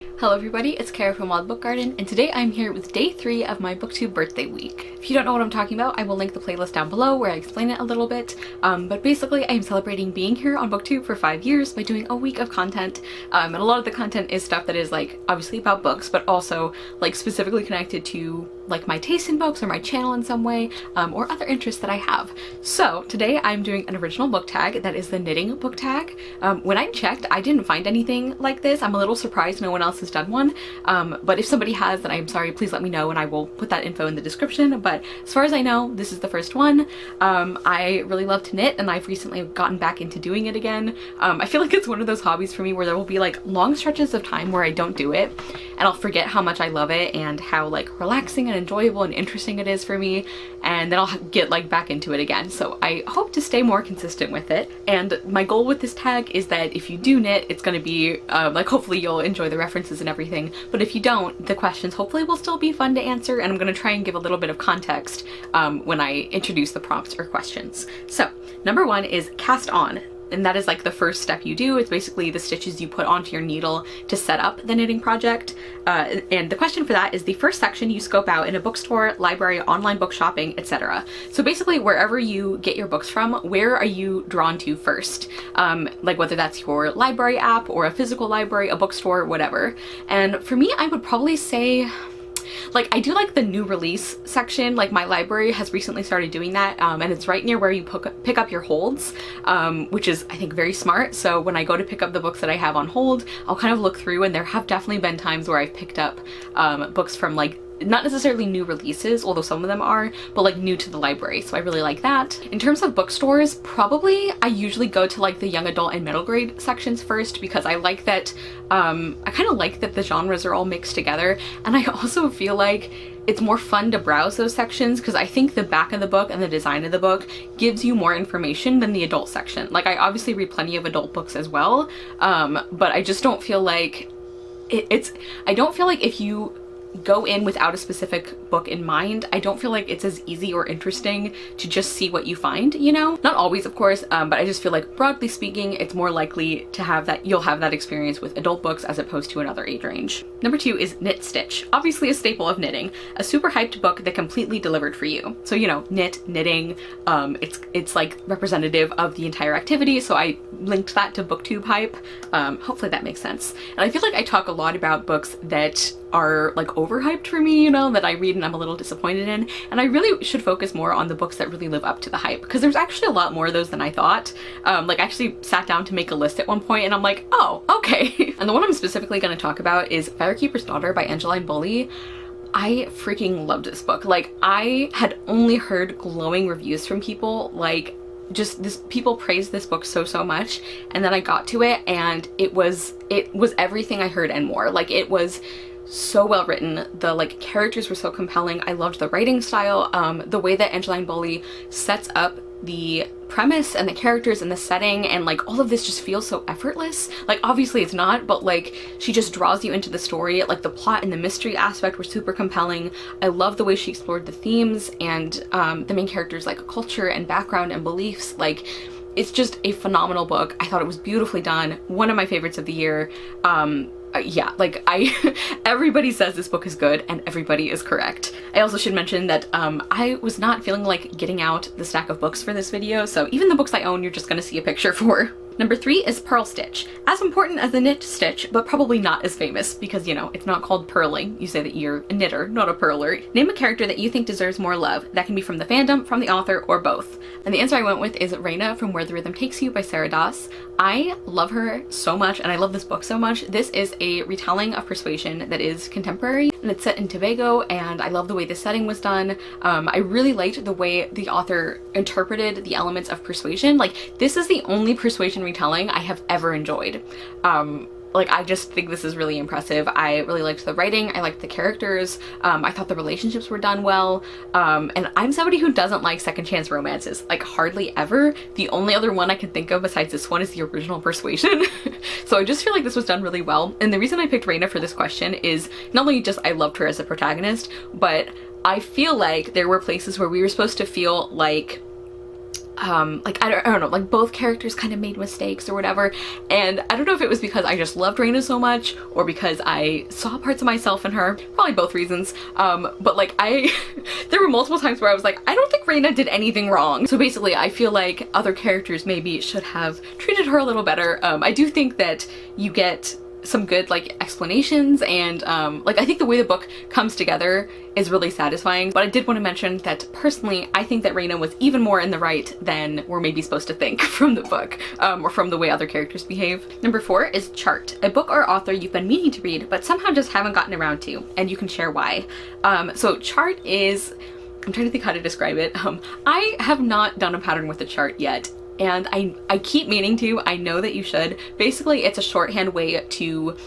Hello everybody, it's Kara from Wild Book Garden, and today I'm here with day 3 of my BookTube birthday week. If you don't know what I'm talking about, I will link the playlist down below where I explain it a little bit, but basically I am celebrating being here on BookTube for 5 years by doing a week of content, and a lot of the content is stuff that is like obviously about books, but also like specifically connected to like my taste in books or my channel in some way, or other interests that I have. So today I'm doing an original book tag that is the knitting book tag. When I checked, I didn't find anything like this. I'm a little surprised no one else has done one, but if somebody has, then I'm sorry, please let me know and I will put that info in the description. But as far as I know, this is the first one. I really love to knit and I've recently gotten back into doing it again. I feel like it's one of those hobbies for me where there will be like long stretches of time where I don't do it and I'll forget how much I love it and how like relaxing and enjoyable and interesting it is for me, and then I'll get like back into it again. So I hope to stay more consistent with it, and my goal with this tag is that if you do knit, it's going to be like hopefully you'll enjoy the references and everything, but if you don't, the questions hopefully will still be fun to answer, and I'm going to try and give a little bit of context when I introduce the prompts or questions. So number 1 is cast on. And that is like the first step you do. It's basically the stitches you put onto your needle to set up the knitting project. And the question for that is the first section you scope out in a bookstore, library, online book shopping, etc. So basically wherever you get your books from, where are you drawn to first? Like whether that's your library app or a physical library, a bookstore, whatever. And for me, I would probably say, like, I do like the new release section. Like my library has recently started doing that, and it's right near where you pick up your holds, which is I think very smart. So when I go to pick up the books that I have on hold, I'll kind of look through, and there have definitely been times where I've picked up books from like not necessarily new releases, although some of them are, but like new to the library, so I really like that. In terms of bookstores, probably I usually go to like the young adult and middle grade sections first, because I like that, I kind of like that the genres are all mixed together, and I also feel like it's more fun to browse those sections because I think the back of the book and the design of the book gives you more information than the adult section. Like I obviously read plenty of adult books as well, but I just don't feel like I don't feel like if you go in without a specific book in mind, I don't feel like it's as easy or interesting to just see what you find, you know? Not always, of course, but I just feel like broadly speaking, it's more likely to have that, you'll have that experience with adult books as opposed to another age range. Number 2 is Knit Stitch. Obviously a staple of knitting, a super hyped book that completely delivered for you. So, you know, knitting, it's like representative of the entire activity, so I linked that to BookTube hype. Hopefully that makes sense. And I feel like I talk a lot about books that are like overhyped for me, you know, that I read and I'm a little disappointed in, and I really should focus more on the books that really live up to the hype, because there's actually a lot more of those than I thought. Like I actually sat down to make a list at one point and I'm like, oh, okay. And the one I'm specifically going to talk about is Firekeeper's Daughter by Angeline Bully. I freaking loved this book. Like I had only heard glowing reviews from people, like just people praised this book so much, and then I got to it and it was everything I heard and more. Like it was so well written, the like characters were so compelling, I loved the writing style, the way that Angeline Bully sets up the premise and the characters and the setting, and like all of this just feels so effortless. Like obviously it's not, but like she just draws you into the story. Like the plot and the mystery aspect were super compelling. I love the way she explored the themes and the main characters like culture and background and beliefs. Like it's just a phenomenal book. I thought it was beautifully done, one of my favorites of the year. Yeah, like everybody says this book is good and everybody is correct. I also should mention that I was not feeling like getting out the stack of books for this video, so even the books I own, you're just gonna see a picture for. Number 3 is Purl Stitch. As important as the knit stitch, but probably not as famous because, you know, it's not called purling. You say that you're a knitter, not a purler. Name a character that you think deserves more love. That can be from the fandom, from the author, or both. And the answer I went with is Raina from Where the Rhythm Takes You by Sarah Das. I love her so much and I love this book so much. This is a retelling of Persuasion that is contemporary and it's set in Tobago, and I love the way the setting was done. I really liked the way the author interpreted the elements of Persuasion. Like this is the only Persuasion retelling I have ever enjoyed. Like I just think this is really impressive. I really liked the writing, I liked the characters, I thought the relationships were done well, and I'm somebody who doesn't like second chance romances, like hardly ever. The only other one I can think of besides this one is the original Persuasion. So I just feel like this was done really well, and the reason I picked Raina for this question is not only just I loved her as a protagonist, but I feel like there were places where we were supposed to feel like like I don't know, like both characters kind of made mistakes or whatever, and I don't know if it was because I just loved Raina so much or because I saw parts of myself in her, probably both reasons, but like there were multiple times where I was like, I don't think Raina did anything wrong. So basically I feel like other characters maybe should have treated her a little better. I do think that you get some good like explanations, and like I think the way the book comes together is really satisfying. But I did want to mention that personally I think that Raina was even more in the right than we're maybe supposed to think from the book, or from the way other characters behave. Number 4 is Chart, a book or author you've been meaning to read but somehow just haven't gotten around to, and you can share why. So Chart is, I'm trying to think how to describe it. I have not done a pattern with the chart yet, and I keep meaning to. I know that you should. Basically, it's a shorthand way to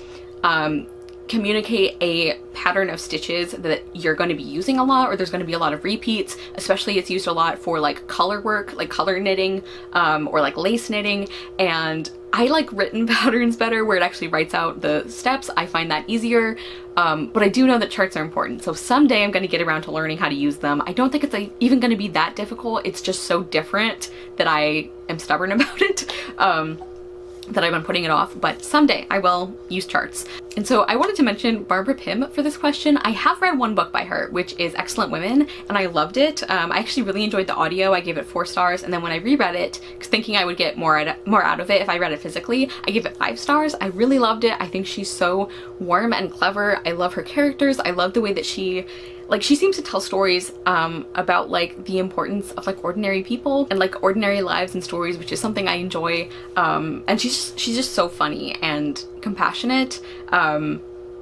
communicate a pattern of stitches that you're going to be using a lot, or there's going to be a lot of repeats. Especially it's used a lot for like color work, like color knitting, or like lace knitting, and I like written patterns better where it actually writes out the steps. I find that easier, but I do know that charts are important, so someday I'm going to get around to learning how to use them. I don't think it's like even going to be that difficult. It's just so different that I am stubborn about it, that I've been putting it off, but someday I will use charts. And so I wanted to mention Barbara Pym for this question. I have read one book by her, which is Excellent Women, and I loved it. I actually really enjoyed the audio. I gave it 4 stars, and then when I reread it, thinking I would get more out of it if I read it physically, I gave it 5 stars. I really loved it. I think she's so warm and clever. I love her characters. I love the way that she seems to tell stories about like the importance of like ordinary people and like ordinary lives and stories, which is something I enjoy. And she's just so funny and compassionate.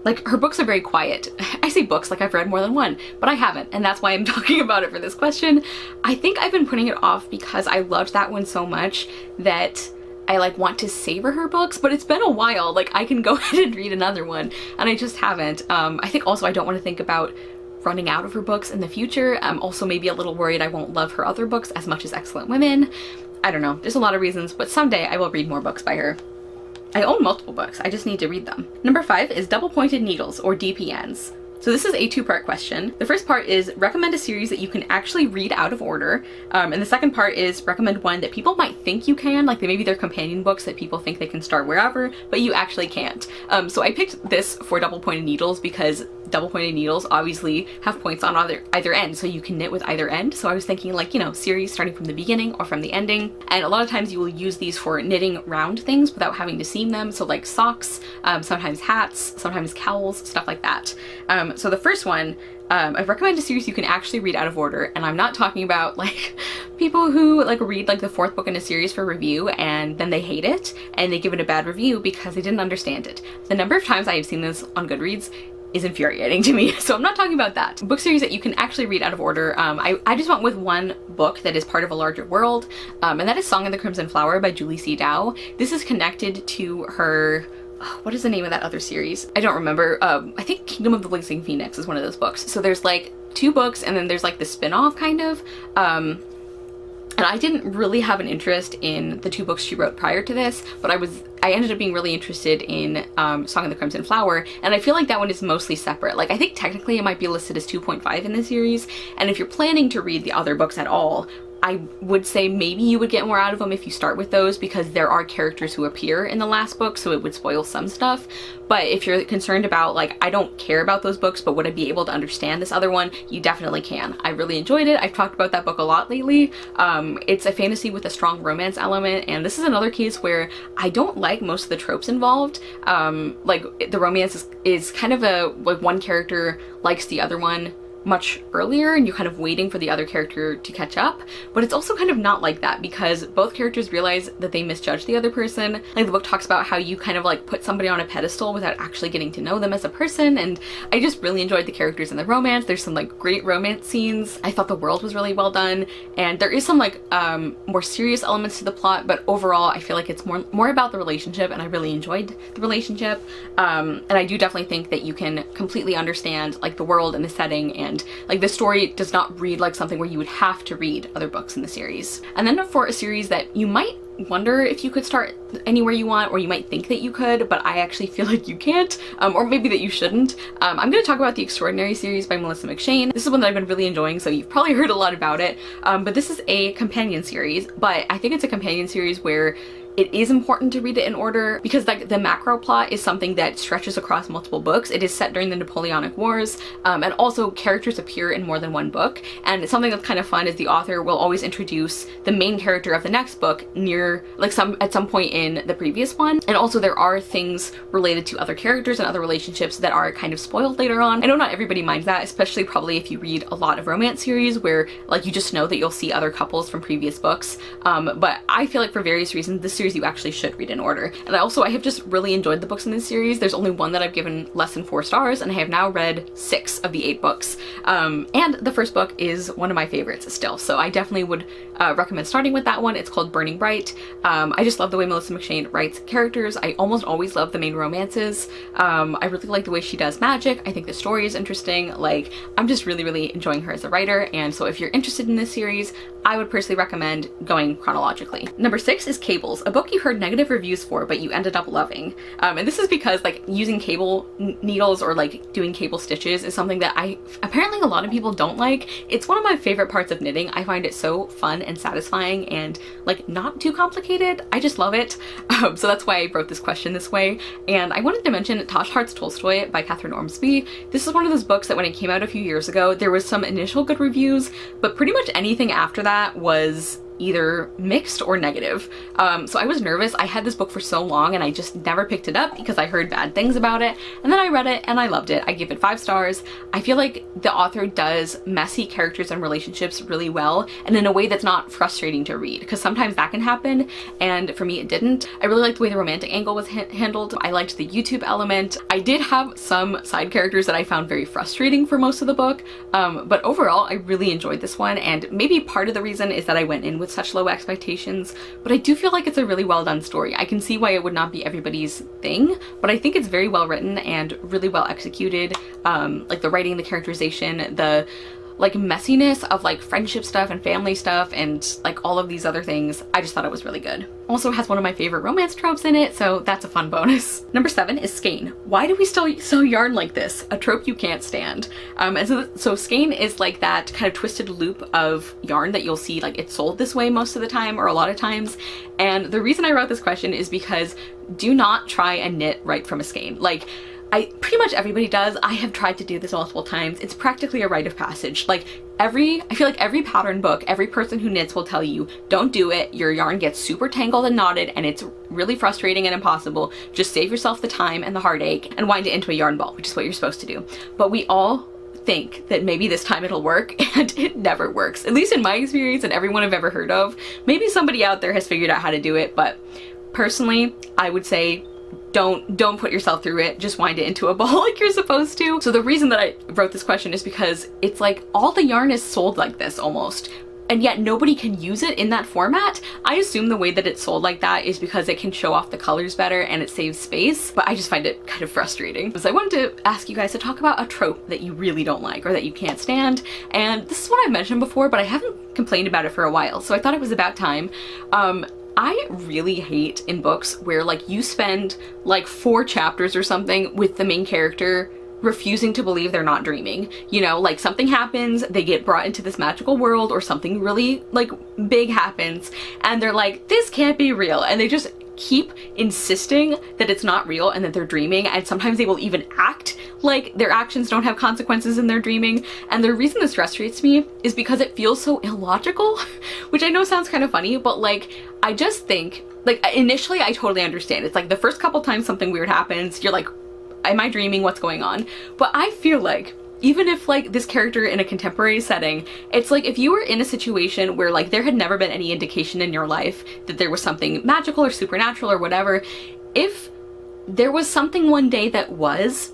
Like her books are very quiet. I say books like I've read more than one, but I haven't, and that's why I'm talking about it for this question. I think I've been putting it off because I loved that one so much that I like want to savor her books, but it's been a while. Like I can go ahead and read another one, and I just haven't. I think also I don't want to think about running out of her books in the future. I'm also maybe a little worried I won't love her other books as much as Excellent Women. I don't know, there's a lot of reasons, but someday I will read more books by her. I own multiple books, I just need to read them. Number 5 is Double Pointed Needles, or DPNs. So this is a 2-part question. The first part is recommend a series that you can actually read out of order. And the second part is recommend one that people might think you can, like maybe they're companion books that people think they can start wherever, but you actually can't. So I picked this for Double Pointed Needles because double pointed needles obviously have points on either end, so you can knit with either end. So I was thinking like, you know, series starting from the beginning or from the ending. And a lot of times you will use these for knitting round things without having to seam them. So like socks, sometimes hats, sometimes cowls, stuff like that. So the first one, I recommend a series you can actually read out of order, and I'm not talking about like people who like read like the 4th book in a series for review and then they hate it and they give it a bad review because they didn't understand it. The number of times I have seen this on Goodreads is infuriating to me, so I'm not talking about that. Book series that you can actually read out of order. I just went with one book that is part of a larger world, and that is Song of the Crimson Flower by Julie C. Dow. This is connected to her, what is the name of that other series? I don't remember. I think Kingdom of the Blazing Phoenix is one of those books. So there's like 2 books and then there's like the spin-off kind of. And I didn't really have an interest in the 2 books she wrote prior to this, but I ended up being really interested in Song of the Crimson Flower, and I feel like that one is mostly separate. Like I think technically it might be listed as 2.5 in the series, and if you're planning to read the other books at all, I would say maybe you would get more out of them if you start with those, because there are characters who appear in the last book, so it would spoil some stuff. But if you're concerned about like, I don't care about those books, but would I be able to understand this other one, you definitely can. I really enjoyed it. I've talked about that book a lot lately. It's a fantasy with a strong romance element, and this is another case where I don't like most of the tropes involved. Like the romance is kind of a, like one character likes the other one much earlier and you're kind of waiting for the other character to catch up, but it's also kind of not like that because both characters realize that they misjudged the other person. Like the book talks about how you kind of like put somebody on a pedestal without actually getting to know them as a person, and I just really enjoyed the characters and the romance. There's some like great romance scenes. I thought the world was really well done, and there is some like more serious elements to the plot, but overall I feel like it's more about the relationship, and I really enjoyed the relationship. And I do definitely think that you can completely understand like the world and the setting, and like the story does not read like something where you would have to read other books in the series. And then for a series that you might wonder if you could start anywhere you want, or you might think that you could, but I actually feel like you can't, or maybe that you shouldn't. I'm going to talk about The Extraordinary series by Melissa McShane. This is one that I've been really enjoying, so you've probably heard a lot about it, but this is a companion series, but I think it's a companion series where it is important to read it in order because like the macro plot is something that stretches across multiple books. It is set during the Napoleonic Wars, and also characters appear in more than one book. And something that's kind of fun is the author will always introduce the main character of the next book near like at some point in the previous one. And also there are things related to other characters and other relationships that are kind of spoiled later on. I know not everybody minds that, especially probably if you read a lot of romance series where like you just know that you'll see other couples from previous books. But I feel like for various reasons this series you actually should read in order. And I have just really enjoyed the books in this series. There's only one that I've given less than 4 stars, and I have now read 6 of the 8 books. And the first book is one of my favorites still, so I definitely would recommend starting with that one. It's called Burning Bright. I just love the way Melissa McShane writes characters. I almost always love the main romances. I really like the way she does magic. I think the story is interesting. Like, I'm just really enjoying her as a writer, and so if you're interested in this series, I would personally recommend going chronologically. Number 6 is Cables, a book you heard negative reviews for but you ended up loving. And this is because like using cable needles or like doing cable stitches is something that apparently a lot of people don't like. It's one of my favorite parts of knitting. I find it so fun and satisfying and like not too complicated. I just love it. So that's why I wrote this question this way. And I wanted to mention Tosh Hearts Tolstoy by Catherine Ormsby. This is one of those books that when it came out a few years ago, there was some initial good reviews, but pretty much anything after that was either mixed or negative. So I was nervous. I had this book for so long and I just never picked it up because I heard bad things about it. And then I read it and I loved it. I give it 5 stars. I feel like the author does messy characters and relationships really well and in a way that's not frustrating to read, because sometimes that can happen and for me it didn't. I really liked the way the romantic angle was handled. I liked the YouTube element. I did have some side characters that I found very frustrating for most of the book, but overall I really enjoyed this one, and maybe part of the reason is that I went in with such low expectations, but I do feel like it's a really well done story. I can see why it would not be everybody's thing, but I think it's very well written and really well executed. Like the writing, the characterization, the like messiness of like friendship stuff and family stuff and like all of these other things. I just thought it was really good. Also has one of my favorite romance tropes in it, so that's a fun bonus. Number 7 is Skein. Why do we still sew yarn like this? A trope you can't stand. And so Skein is like that kind of twisted loop of yarn that you'll see like it's sold this way most of the time or a lot of times. And the reason I wrote this question is because do not try and knit right from a skein. Like, pretty much everybody does. I have tried to do this multiple times. It's practically a rite of passage. Like I feel like every pattern book, every person who knits will tell you, don't do it. Your yarn gets super tangled and knotted and it's really frustrating and impossible. Just save yourself the time and the heartache and wind it into a yarn ball, which is what you're supposed to do. But we all think that maybe this time it'll work, and it never works. At least in my experience and everyone I've ever heard of. Maybe somebody out there has figured out how to do it, but personally, I would say don't put yourself through it. Just wind it into a ball like you're supposed to. So the reason that I wrote this question is because it's like all the yarn is sold like this almost, and yet nobody can use it in that format. I assume the way that it's sold like that is because it can show off the colors better and it saves space, but I just find it kind of frustrating. So I wanted to ask you guys to talk about a trope that you really don't like or that you can't stand. And this is what I've mentioned before, but I haven't complained about it for a while, so I thought it was about time. I really hate in books where like you spend like 4 chapters or something with the main character refusing to believe they're not dreaming. You know, like something happens, they get brought into this magical world, or something really like big happens and they're like, this can't be real, and they just keep insisting that it's not real and that they're dreaming, and sometimes they will even act like their actions don't have consequences in their dreaming. And the reason this frustrates me is because it feels so illogical, which I know sounds kind of funny, but like I just think, like initially I totally understand. It's like the first couple times something weird happens, you're like, am I dreaming? What's going on? But I feel like even if like this character in a contemporary setting, it's like if you were in a situation where like there had never been any indication in your life that there was something magical or supernatural or whatever, if there was something one day that was,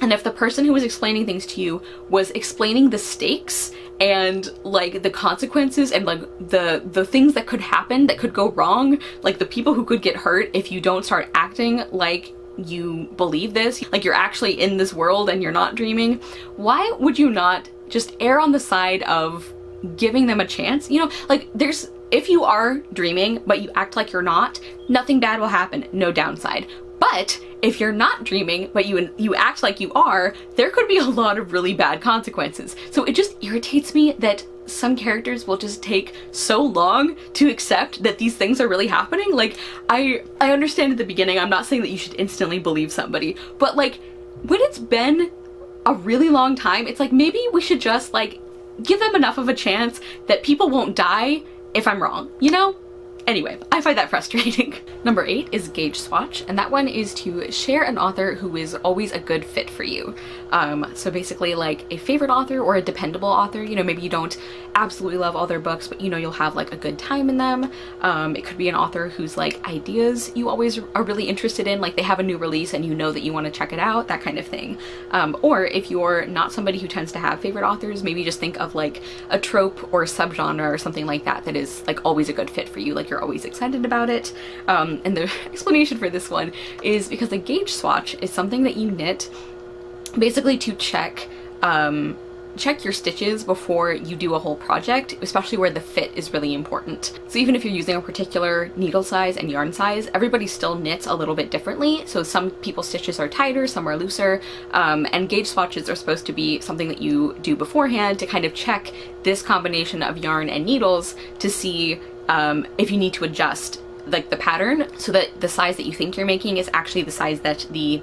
and if the person who was explaining things to you was explaining the stakes and like the consequences and like the things that could happen, that could go wrong, like the people who could get hurt if you don't start acting like you believe this, like you're actually in this world and you're not dreaming, why would you not just err on the side of giving them a chance? You know, like if you are dreaming, but you act like you're not, nothing bad will happen, no downside. But if you're not dreaming, but you act like you are, there could be a lot of really bad consequences. So it just irritates me that some characters will just take so long to accept that these things are really happening. Like, I understand at the beginning, I'm not saying that you should instantly believe somebody, but like, when it's been a really long time, it's like, maybe we should just like give them enough of a chance that people won't die if I'm wrong, you know? Anyway, I find that frustrating. Number 8 is gauge swatch, and that one is to share an author who is always a good fit for you. So basically like a favorite author or a dependable author, you know, maybe you don't absolutely love all their books, but you know, you'll have like a good time in them. It could be an author whose like ideas you always are really interested in, like they have a new release and you know that you want to check it out, that kind of thing. Or if you're not somebody who tends to have favorite authors, maybe just think of like a trope or a subgenre or something like that that is like always a good fit for you, like you're always excited about it. And the explanation for this one is because a gauge swatch is something that you knit basically to check your stitches before you do a whole project, especially where the fit is really important. So even if you're using a particular needle size and yarn size, everybody still knits a little bit differently. So some people's stitches are tighter, some are looser, and gauge swatches are supposed to be something that you do beforehand to kind of check this combination of yarn and needles to see if you need to adjust like the pattern so that the size that you think you're making is actually the size that the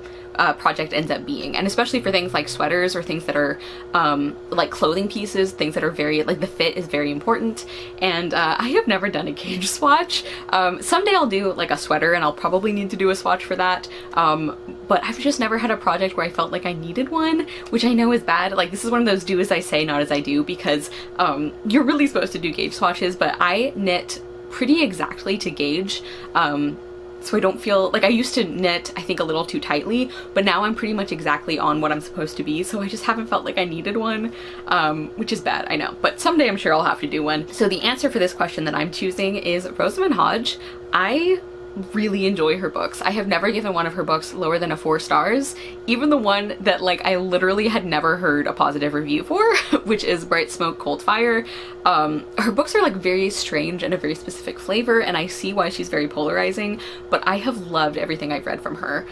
project ends up being. And especially for things like sweaters or things that are like clothing pieces, things that are very like the fit is very important. And I have never done a gauge swatch. Someday I'll do like a sweater and I'll probably need to do a swatch for that, but I've just never had a project where I felt like I needed one, which I know is bad. Like this is one of those do as I say, not as I do, because you're really supposed to do gauge swatches, but I knit pretty exactly to gauge, so I don't feel like I used to knit I think a little too tightly, but now I'm pretty much exactly on what I'm supposed to be, so I just haven't felt like I needed one, which is bad, I know, but someday I'm sure I'll have to do one. So the answer for this question that I'm choosing is Rosamund Hodge. I really enjoy her books. I have never given one of her books lower than a 4 stars, even the one that like I literally had never heard a positive review for, which is Bright Smoke Cold Fire. Her books are like very strange and a very specific flavor, and I see why she's very polarizing, but I have loved everything I've read from her.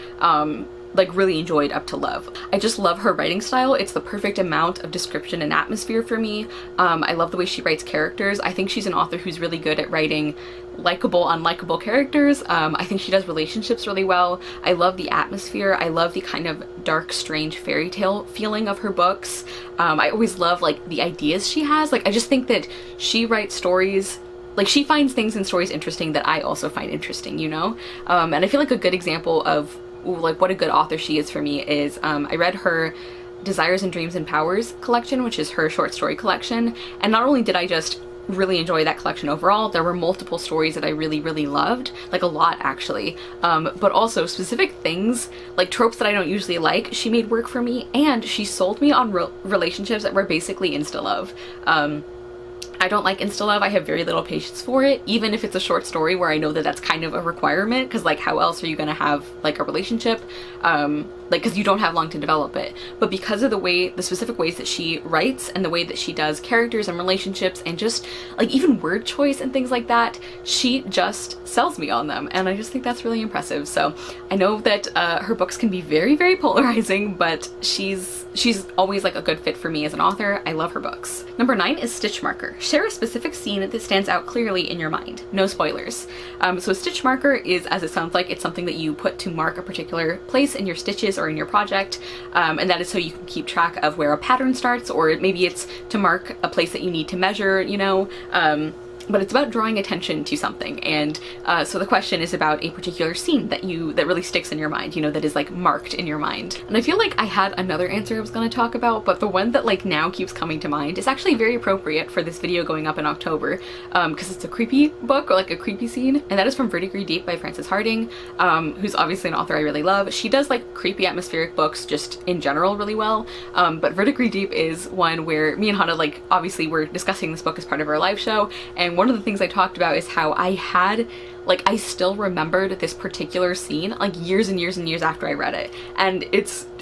Like really enjoyed up to love. I just love her writing style. It's the perfect amount of description and atmosphere for me. I love the way she writes characters. I think she's an author who's really good at writing likable, unlikable characters. I think she does relationships really well. I love the atmosphere. I love the kind of dark, strange fairy tale feeling of her books. I always love like the ideas she has. Like I just think that she writes stories, like she finds things in stories interesting that I also find interesting, you know? And I feel like a good example of like what a good author she is for me is I read her Desires and Dreams and Powers collection, which is her short story collection, and not only did I just really enjoy that collection overall, there were multiple stories that I really loved, like a lot actually, but also specific things like tropes that I don't usually like, she made work for me, and she sold me on relationships that were basically insta-love. I don't like insta-love. I have very little patience for it, even if it's a short story where I know that that's kind of a requirement, because like how else are you gonna have like a relationship, like because you don't have long to develop it. But because of the specific ways that she writes and the way that she does characters and relationships and just like even word choice and things like that, she just sells me on them, and I just think that's really impressive. So I know that her books can be very polarizing, but she's always like a good fit for me as an author. I love her books. Number 9 is stitch marker. Share a specific scene that stands out clearly in your mind. No spoilers. So a stitch marker is, as it sounds like, it's something that you put to mark a particular place in your stitches or in your project, and that is so you can keep track of where a pattern starts, or maybe it's to mark a place that you need to measure, you know, but it's about drawing attention to something. And so the question is about a particular scene that really sticks in your mind, you know, that is like marked in your mind. And I feel like I had another answer I was going to talk about, but the one that like now keeps coming to mind is actually very appropriate for this video going up in October, because it's a creepy book, or like a creepy scene, and that is from Verdigris Deep by Frances Harding, who's obviously an author I really love. She does like creepy atmospheric books just in general really well, but Verdigris Deep is one where me and Hannah, like, obviously we're discussing this book as part of our live show, and one of the things I talked about is how I still remembered this particular scene like years and years and years after I read it, and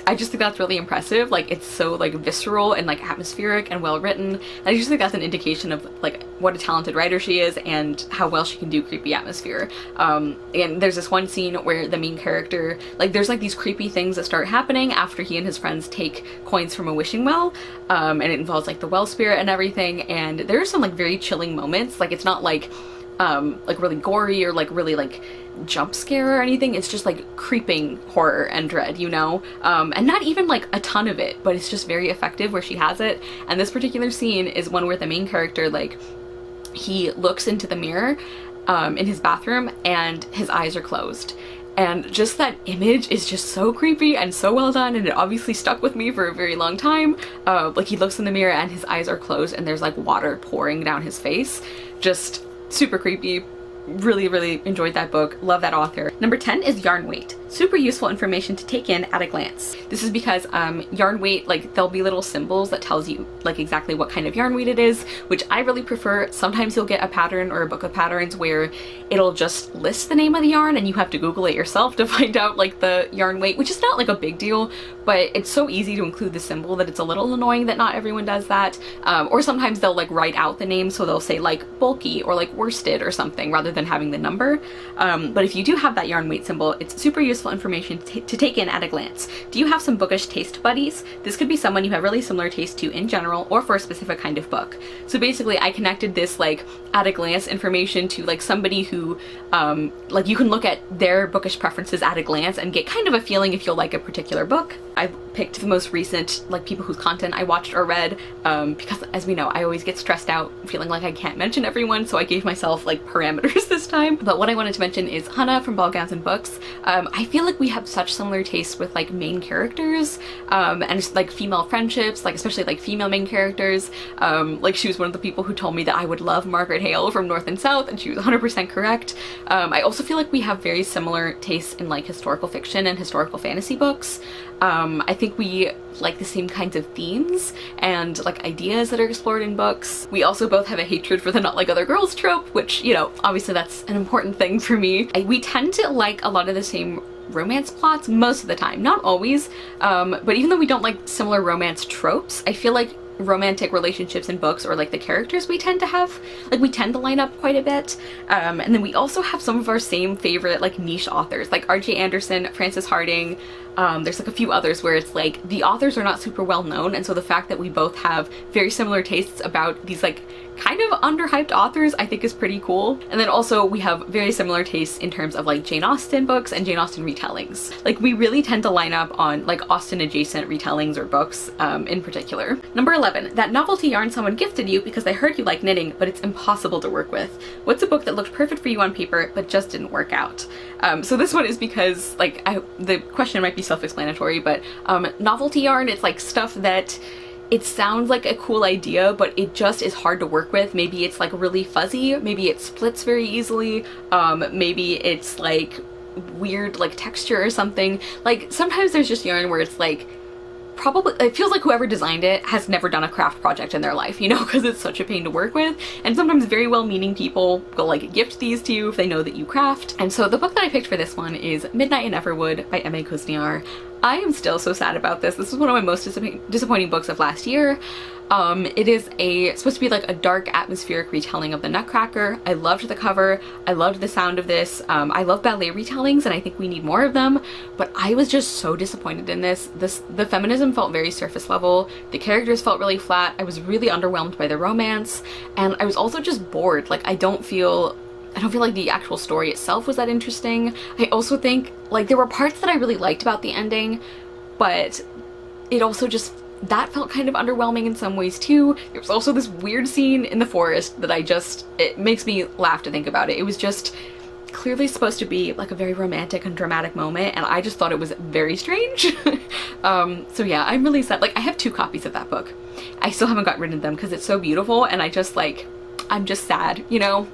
I just think that's really impressive. Like it's so like visceral and like atmospheric and well written, and I just think that's an indication of like what a talented writer she is and how well she can do creepy atmosphere. And there's this one scene where the main character, like there's like these creepy things that start happening after he and his friends take coins from a wishing well, and it involves like the well spirit and everything, and there are some like very chilling moments. Like it's not like really gory or like really like jump scare or anything. It's just like creeping horror and dread, you know? And not even like a ton of it, but it's just very effective where she has it. And this particular scene is one where the main character, like, he looks into the mirror in his bathroom and his eyes are closed. And just that image is just so creepy and so well done, and it obviously stuck with me for a very long time. Like he looks in the mirror and his eyes are closed and there's like water pouring down his face. Just super creepy. Really, really enjoyed that book. Love that author. Number 10 is yarn weight. Super useful information to take in at a glance. This is because yarn weight, like there'll be little symbols that tells you like exactly what kind of yarn weight it is, which I really prefer. Sometimes you'll get a pattern or a book of patterns where it'll just list the name of the yarn and you have to Google it yourself to find out like the yarn weight, which is not like a big deal, but it's so easy to include the symbol that it's a little annoying that not everyone does that. Or sometimes they'll like write out the name, so they'll say like bulky or like worsted or something rather than having the number. But if you do have that yarn weight symbol, it's super useful information to take in at a glance. Do you have some bookish taste buddies? This could be someone you have really similar taste to in general or for a specific kind of book. So basically I connected this like at a glance information to like somebody who like you can look at their bookish preferences at a glance and get kind of a feeling if you'll like a particular book. I picked the most recent like people whose content I watched or read because as we know I always get stressed out feeling like I can't mention everyone, so I gave myself like parameters this time. But what I wanted to mention is Hannah from Ball Gowns and Books. I feel like we have such similar tastes with like main characters and just, like female friendships, like especially like female main characters. Like she was one of the people who told me that I would love Margaret Hale from North and South, and she was 100% correct. I also feel like we have very similar tastes in like historical fiction and historical fantasy books. I think we like the same kinds of themes and like ideas that are explored in books. We also both have a hatred for the not like other girls trope, which, you know, obviously that's an important thing for me. We tend to like a lot of the same romance plots most of the time, not always, but even though we don't like similar romance tropes, I feel like romantic relationships in books or like the characters we tend to have, like we tend to line up quite a bit. And then we also have some of our same favorite like niche authors like R.J. Anderson, Frances Harding. There's like a few others where it's like the authors are not super well known, and so the fact that we both have very similar tastes about these like kind of underhyped authors I think is pretty cool. And then also we have very similar tastes in terms of like Jane Austen books and Jane Austen retellings. Like we really tend to line up on like Austen adjacent retellings or books in particular. Number 11, that novelty yarn someone gifted you because they heard you like knitting but it's impossible to work with. What's a book that looked perfect for you on paper but just didn't work out? So this one is because like the question might be self-explanatory, but novelty yarn, it's like stuff that it sounds like a cool idea, but it just is hard to work with. Maybe it's like really fuzzy, maybe it splits very easily, maybe it's like weird like texture or something. Like sometimes there's just yarn where it's like probably, it feels like whoever designed it has never done a craft project in their life, you know, because it's such a pain to work with. And sometimes very well-meaning people will like gift these to you if they know that you craft. And so the book that I picked for this one is Midnight in Everwood by M.A. Kuzniar. I am still so sad about this. This is one of my most disappointing books of last year. It is supposed to be like a dark atmospheric retelling of the Nutcracker. I loved the cover. I loved the sound of this. I love ballet retellings and I think we need more of them, but I was just so disappointed in this. The feminism felt very surface level. The characters felt really flat. I was really underwhelmed by the romance, and I was also just bored. Like I don't feel like the actual story itself was that interesting. I also think like there were parts that I really liked about the ending, but it also just, that felt kind of underwhelming in some ways too. There was also this weird scene in the forest that it makes me laugh to think about it. It was just clearly supposed to be like a very romantic and dramatic moment, and I just thought it was very strange. So yeah, I'm really sad. Like I have 2 copies of that book. I still haven't got rid of them because it's so beautiful, and I'm just sad, you know?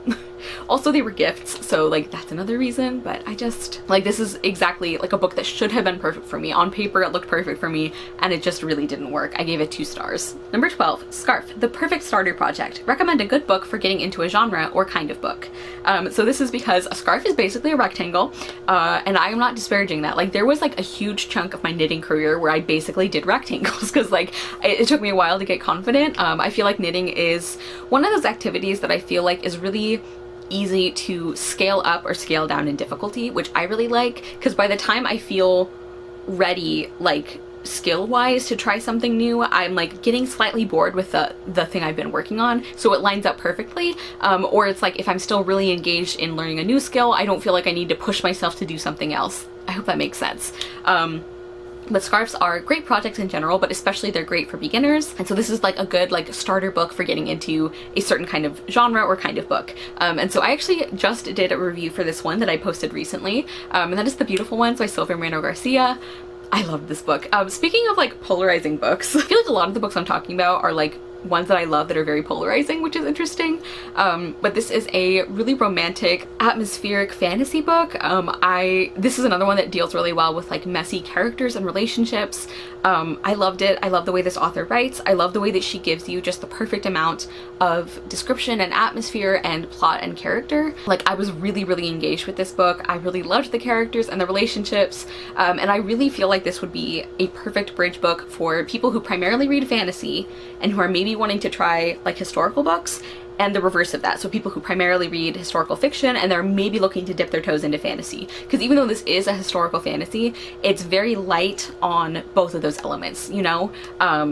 Also, they were gifts, so like that's another reason, but I just, like, this is exactly like a book that should have been perfect for me. On paper, it looked perfect for me, and it just really didn't work. I gave it 2 stars. Number 12, Scarf, the perfect starter project. Recommend a good book for getting into a genre or kind of book. So this is because a scarf is basically a rectangle, and I am not disparaging that. Like, there was like a huge chunk of my knitting career where I basically did rectangles because like it took me a while to get confident. I feel like knitting is one of those activities that I feel like is really easy to scale up or scale down in difficulty, which I really like, because by the time I feel ready, like skill-wise, to try something new, I'm like getting slightly bored with the thing I've been working on, so it lines up perfectly. Or it's like if I'm still really engaged in learning a new skill, I don't feel like I need to push myself to do something else. I hope that makes sense. But scarves are great projects in general, but especially they're great for beginners. And so this is like a good like starter book for getting into a certain kind of genre or kind of book. And so I actually just did a review for this one that I posted recently, and that is The Beautiful Ones by Silvia Moreno Garcia. I loved this book. Speaking of like polarizing books, I feel like a lot of the books I'm talking about are like ones that I love that are very polarizing, which is interesting. But this is a really romantic, atmospheric fantasy book. This is another one that deals really well with like messy characters and relationships. I loved it. I love the way this author writes. I love the way that she gives you just the perfect amount of description and atmosphere and plot and character. Like, I was really, really engaged with this book. I really loved the characters and the relationships. And I really feel like this would be a perfect bridge book for people who primarily read fantasy and who are maybe wanting to try like historical books, and the reverse of that. So people who primarily read historical fiction and they're maybe looking to dip their toes into fantasy. Because even though this is a historical fantasy, it's very light on both of those elements, you know?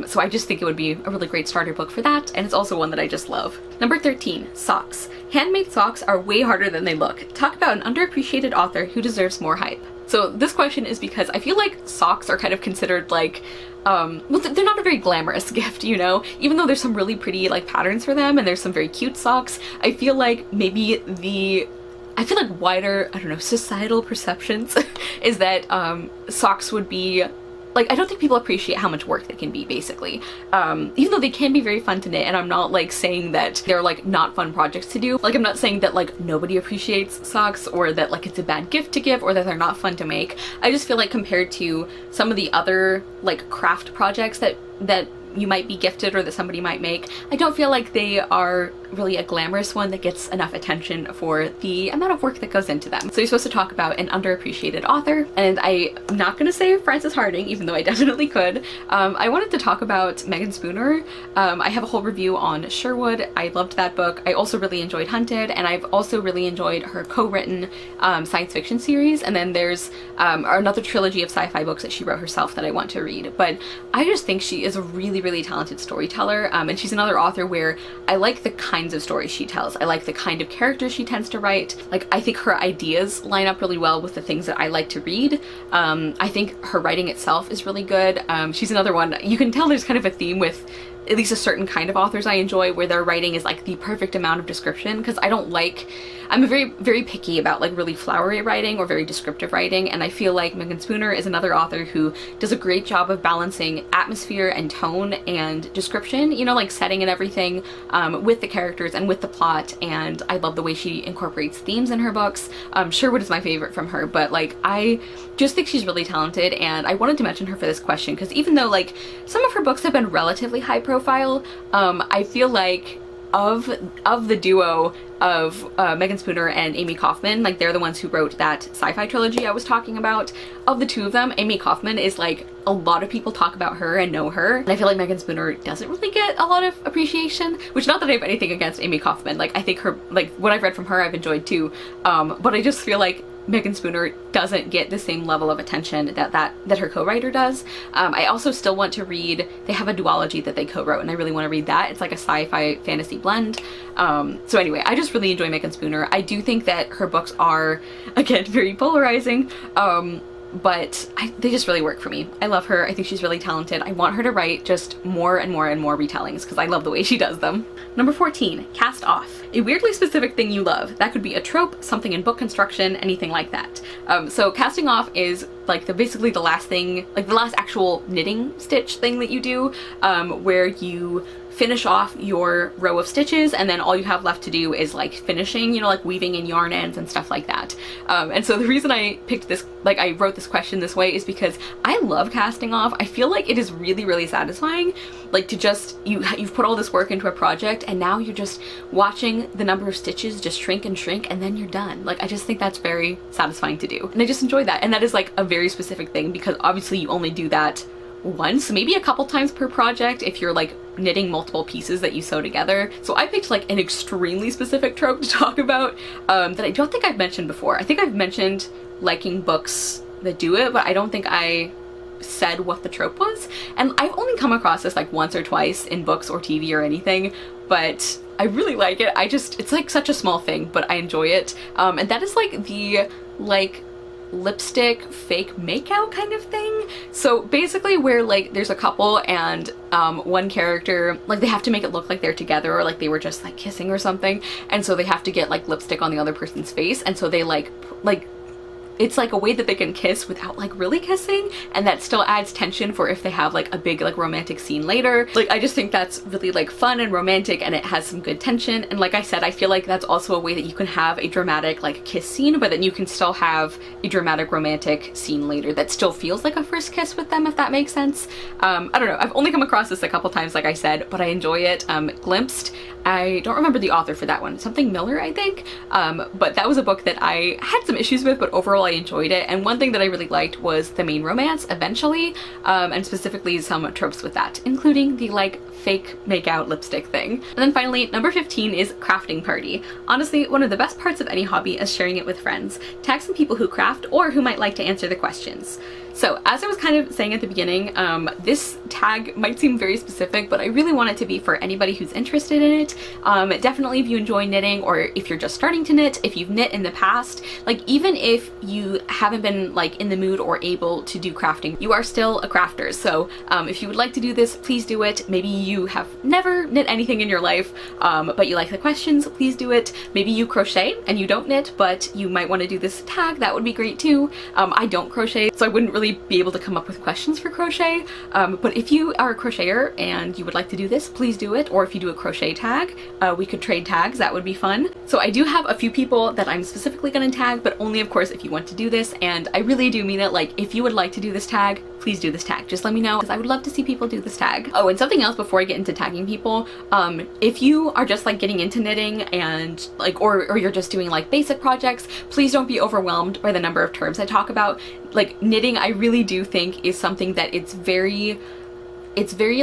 So I just think it would be a really great starter book for that, and it's also one that I just love. Number 13, Socks. Handmade socks are way harder than they look. Talk about an underappreciated author who deserves more hype. So this question is because I feel like socks are kind of considered like, well, they're not a very glamorous gift, you know? Even though there's some really pretty like patterns for them and there's some very cute socks, I feel like maybe wider, I don't know, societal perceptions is that socks would be, like, I don't think people appreciate how much work they can be, basically. Even though they can be very fun to knit, and I'm not like saying that they're like not fun projects to do. Like, I'm not saying that like nobody appreciates socks or that like it's a bad gift to give or that they're not fun to make. I just feel like compared to some of the other like craft projects that you might be gifted or that somebody might make, I don't feel like they are really a glamorous one that gets enough attention for the amount of work that goes into them. So you're supposed to talk about an underappreciated author, and I'm not gonna say Frances Hardinge, even though I definitely could. I wanted to talk about Megan Spooner. I have a whole review on Sherwood. I loved that book. I also really enjoyed Hunted, and I've also really enjoyed her co-written science fiction series, and then there's another trilogy of sci-fi books that she wrote herself that I want to read. But I just think she is a really, really talented storyteller, and she's another author where I like the kinds of stories she tells. I like the kind of characters she tends to write. Like, I think her ideas line up really well with the things that I like to read. I think her writing itself is really good. She's another one, you can tell there's kind of a theme with at least a certain kind of authors I enjoy where their writing is like the perfect amount of description, because I'm very, very picky about like really flowery writing or very descriptive writing, and I feel like Megan Spooner is another author who does a great job of balancing atmosphere and tone and description, you know, like setting and everything, with the characters and with the plot, and I love the way she incorporates themes in her books. Sherwood is my favorite from her, but like I just think she's really talented, and I wanted to mention her for this question because even though like some of her books have been relatively high profile, I feel like of the duo of Megan Spooner and Amy Kaufman, like they're the ones who wrote that sci-fi trilogy I was talking about. Of the two of them, Amy Kaufman is like, a lot of people talk about her and know her, and I feel like Megan Spooner doesn't really get a lot of appreciation, which not that I have anything against Amy Kaufman. Like, I think her, like what I've read from her I've enjoyed too, but I just feel like Megan Spooner doesn't get the same level of attention that her co-writer does. I also still want to read, they have a duology that they co-wrote and I really want to read that. It's like a sci-fi fantasy blend. So anyway, I just really enjoy Megan Spooner. I do think that her books are, again, very polarizing, but they just really work for me. I love her. I think she's really talented. I want her to write just more and more and more retellings because I love the way she does them. Number 14, Cast Off. A weirdly specific thing you love. That could be a trope, something in book construction, anything like that. So casting off is like basically the last thing, like the last actual knitting stitch thing that you do, where you finish off your row of stitches and then all you have left to do is like finishing, you know, like weaving in yarn ends and stuff like that. And so the reason I picked this, like I wrote this question this way, is because I love casting off. I feel like it is really, really satisfying, like to just, you've put all this work into a project and now you're just watching the number of stitches just shrink and shrink and then you're done. Like I just think that's very satisfying to do, and I just enjoy that. And that is like a very specific thing because obviously you only do that once, maybe a couple times per project if you're like knitting multiple pieces that you sew together. So I picked like an extremely specific trope to talk about that I don't think I've mentioned before. I think I've mentioned liking books that do it, but I don't think I said what the trope was. And I've only come across this like once or twice in books or TV or anything, but I really like it. It's like such a small thing, but I enjoy it. And that is like the lipstick fake makeout kind of thing. So basically where like there's a couple and one character, like they have to make it look like they're together or like they were just like kissing or something, and so they have to get like lipstick on the other person's face, and so they like it's like a way that they can kiss without like really kissing, and that still adds tension for if they have like a big like romantic scene later. Like I just think that's really like fun and romantic, and it has some good tension. And like I said, I feel like that's also a way that you can have a dramatic like kiss scene, but then you can still have a dramatic romantic scene later that still feels like a first kiss with them, if that makes sense. I don't know, I've only come across this a couple times, like I said, but I enjoy it. Glimpsed, I don't remember the author for that one, something Miller I think, but that was a book that I had some issues with, but overall I enjoyed it. And one thing that I really liked was the main romance eventually, and specifically some tropes with that, including the like fake makeout lipstick thing. And then finally, number 15 is crafting party. Honestly, one of the best parts of any hobby is sharing it with friends. Tag some people who craft or who might like to answer the questions. So as I was kind of saying at the beginning, this tag might seem very specific, but I really want it to be for anybody who's interested in it. Definitely if you enjoy knitting, or if you're just starting to knit, if you've knit in the past, like even if you haven't been like in the mood or able to do crafting, you are still a crafter. So if you would like to do this, please do it. Maybe you have never knit anything in your life, but you like the questions, please do it. Maybe you crochet and you don't knit, but you might want to do this tag. That would be great too. I don't crochet, so I wouldn't really be able to come up with questions for crochet, but if you are a crocheter and you would like to do this, please do it. Or if you do a crochet tag, we could trade tags, that would be fun. So I do have a few people that I'm specifically going to tag, but only of course if you want to do this, and I really do mean it. Like if you would like to do this tag, please do this tag. Just let me know, because I would love to see people do this tag. Oh, and something else before I get into tagging people, if you are just like getting into knitting and like, or you're just doing like basic projects, please don't be overwhelmed by the number of terms I talk about. Like knitting, I really do think is something that it's very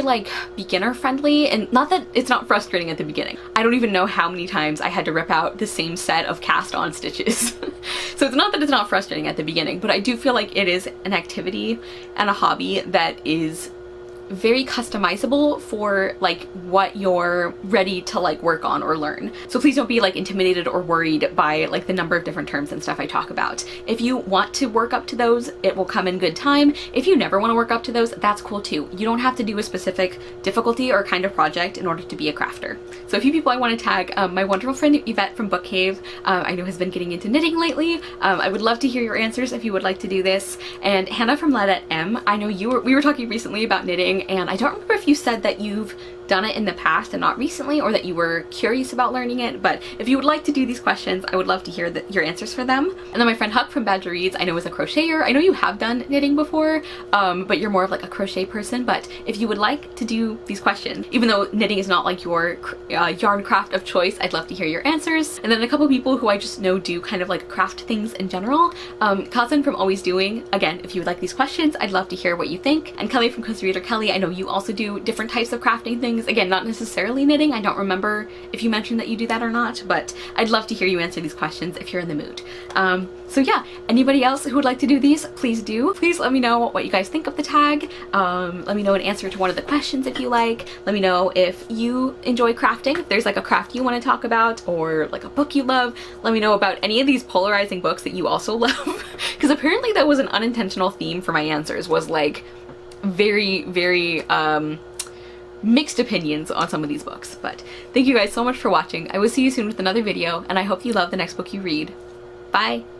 like beginner friendly, and not that it's not frustrating at the beginning. I don't even know how many times I had to rip out the same set of cast on stitches. So it's not that it's not frustrating at the beginning, but I do feel like it is an activity and a hobby that is very customizable for like what you're ready to like work on or learn. So please don't be like intimidated or worried by like the number of different terms and stuff I talk about. If you want to work up to those, it will come in good time. If you never want to work up to those, that's cool too. You don't have to do a specific difficulty or kind of project in order to be a crafter. So a few people I want to tag, my wonderful friend Yvette from Book Cave, I know has been getting into knitting lately. I would love to hear your answers if you would like to do this. And Hannah from Ladette M, I know we were talking recently about knitting, and I don't remember if you said that you've done it in the past and not recently, or that you were curious about learning it, but if you would like to do these questions, I would love to hear your answers for them. And then my friend Huck from Badger Reads, I know is a crocheter. I know you have done knitting before, but you're more of like a crochet person. But if you would like to do these questions, even though knitting is not like your yarn craft of choice, I'd love to hear your answers. And then a couple people who I just know do kind of like craft things in general. Cousin from Always Doing, again, if you would like these questions, I'd love to hear what you think. And Kelly from Cozy Reader Kelly, I know you also do different types of crafting things. Again, not necessarily knitting. I don't remember if you mentioned that you do that or not, but I'd love to hear you answer these questions if you're in the mood. So yeah, anybody else who would like to do these, please do. Please let me know what you guys think of the tag. Let me know an answer to one of the questions if you like. Let me know if you enjoy crafting, if there's like a craft you want to talk about, or like a book you love. Let me know about any of these polarizing books that you also love, because apparently that was an unintentional theme for my answers, was like very mixed opinions on some of these books. But thank you guys so much for watching. I will see you soon with another video, and I hope you love the next book you read. Bye!